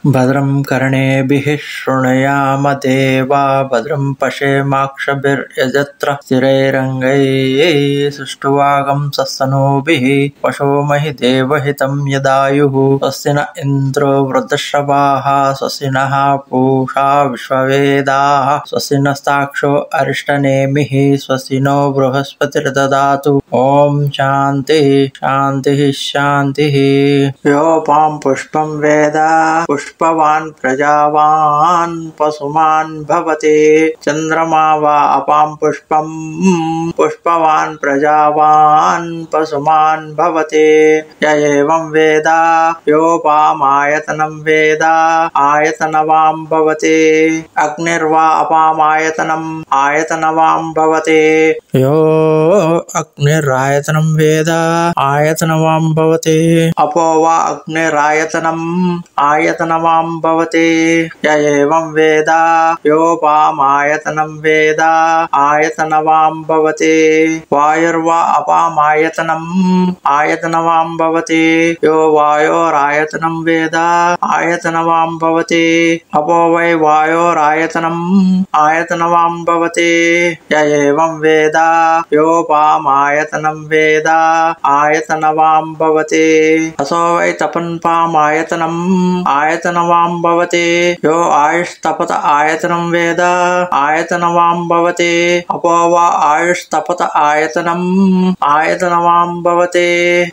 भद्रं कर्णेभिः शृणुयाम देवा भद्रं पश्येमाक्षभिर्यजत्र स्थिरैरङ्गैः सुष्ठुवागंसस्तनूभिः पशोमहि देवहितं यदायुः स्वस्ति न इन्द्रो वृद्धश्रवाः स्वस्ति नः पूषा विश्ववेदाः स्वस्ति नस्ताक्षो अरिष्टनेमिः स्वस्ति नो बृहस्पतिर्ददातु। ॐ शान्तिः शान्तिः शान्तिः। योपां पुष्पं वेद पुष्पवान् प्रजावान् पशुमान् भवति चन्द्रमा वा अपां पुष्पं पुष्पवान् प्रजावान् पशुमान् भवति य एवं वेद योपामायतनं वेद आयतनवां भवति अग्निर्वा अपामायतनम् आयतनवां भवति यो अग्निरायतनं वेद आयतनवां भवति अपो वा अग्निरायतनम् आयतनवां भवति य एवं वेद योपामायतनं वेद आयतनवां भवति वायुर्वा अपामायतनम् आयतनवां भवति यो वायोरायतनं वेद आयतनवां भवति अपो वै वायोरायतनम् आयतनवां भवति य एवं वेद योपामायतनं वेद आयतनवां भवति असो वै तपन्पामायतनम् आयतनवां भवति यो आयुस्तपत आयतनं वेद आयतनवां भवति अपो वा आयुस्तपत आयतनम् आयतनवां भवति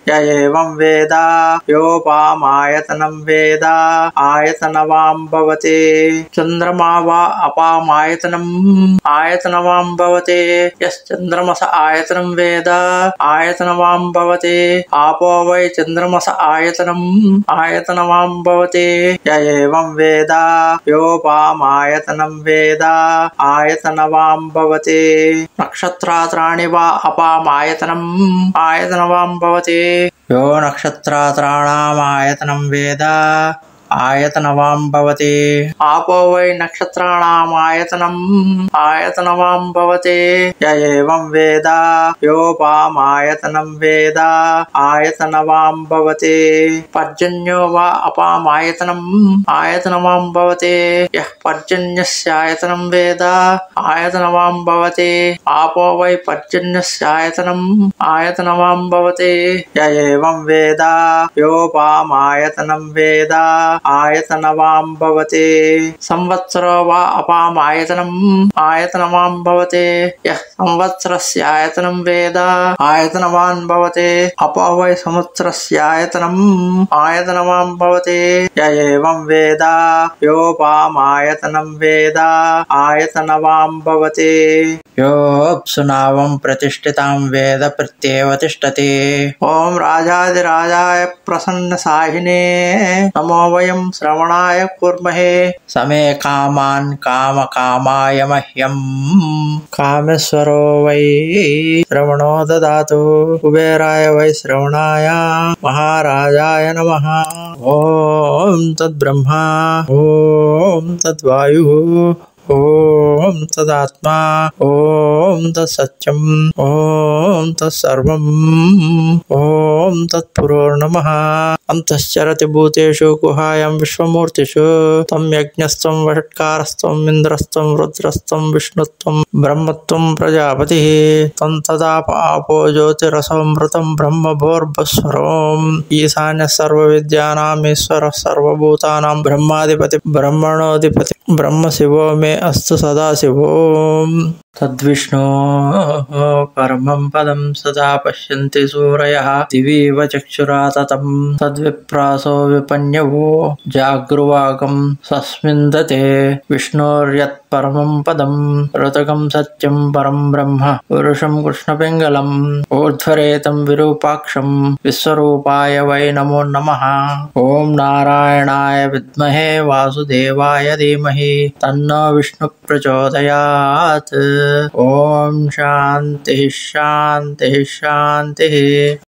य एवं वेद योपामायतनं वेद आयतनवां भवति चन्द्रमा वा अपामायतनम् आयतनवां भवति यश्चन्द्रमस आयतनं वेद आयतनवां भवति आपो वै चन्द्रमस आयतनम् आयतनवां भवति य एवं वेद योपामायतनं वेद आयतनवां भवति नक्षत्रात्राणि वा अपामायतनम् आयतनवां भवति यो नक्षत्रात्राणामायतनं वेद आयतनवां भवति आपो वै नक्षत्राणामायतनम् आयतनवां भवति य एवं वेद योपामायतनं वेद आयतनवां भवति पर्जन्यो वा अपामायतनम् आयतनवां भवति यः पर्जन्यस्यायतनं वेद आयतनवां भवति आपो वै पर्जन्यस्यायतनम् आयतनवां भवति य एवं वेद योपामायतनं वेद आयतनवां भवति संवत्सरो वा अपामायतनम् आयतनवां भवति यः संवत्सरस्यायतनं वेद आयतनवान् भवति अपो वै संवत्सरस्यायतनम् आयतनवां भवति य एवं वेद योपामायतनं वेद आयतनवां भवति योऽप्सुनावं प्रतिष्ठितां वेद प्रत्येव तिष्ठति। ॐ राजाधिराजाय प्रसन्नसाहिने नमो वयं श्रवणाय कुर्महे समे कामान् कामकामाय मह्यं कामेश्वरो वै श्रवणो ददातु कुबेराय वै श्रवणाय महाराजाय नमः। ॐ तद्ब्रह्मा ॐ तद्वायुः ॐ तदात्मा ॐ तत्सत्यम् ॐ तत्सर्वम् ॐ तत्पुरोर्नमः। अन्तश्चरति भूतेषु गुहायां विश्वमूर्तिषु तं यज्ञस्त्वं वषट्कारस्त्वं इन्द्रस्त्वं रुद्रस्त्वं विष्णुत्वं ब्रह्मत्वं प्रजापतिः तं तदाप आपो ज्योतिरसोऽमृतं ब्रह्मभूर्भुवस्वरोम् ईशान्यः सर्वविद्यानाम् ईश्वरः सर्वभूतानां ब्रह्माधिपति ब्रह्मणोऽधिपति ब्रह्मशिवो मे अस्तु सदाशिवोम्। तद्विष्णोः परमं पदं सदा पश्यन्ति सूरयः दिवीव चक्षुराततं तद्विप्रासो विपन्यवो जागृवागं सस्मिन्दते विष्णोर्यत् परमं पदं ऋतकं सत्यं परं ब्रह्म पुरुषं कृष्णपिङ्गलम् ऊर्ध्वरेतं विरूपाक्षं विश्वरूपाय वै नमो नमः। ॐ नारायणाय विद्महे वासुदेवाय धीमहि तन्नो विष्णु प्रचोदयात्। ॐ शान्तिः शान्तिः शान्तिः।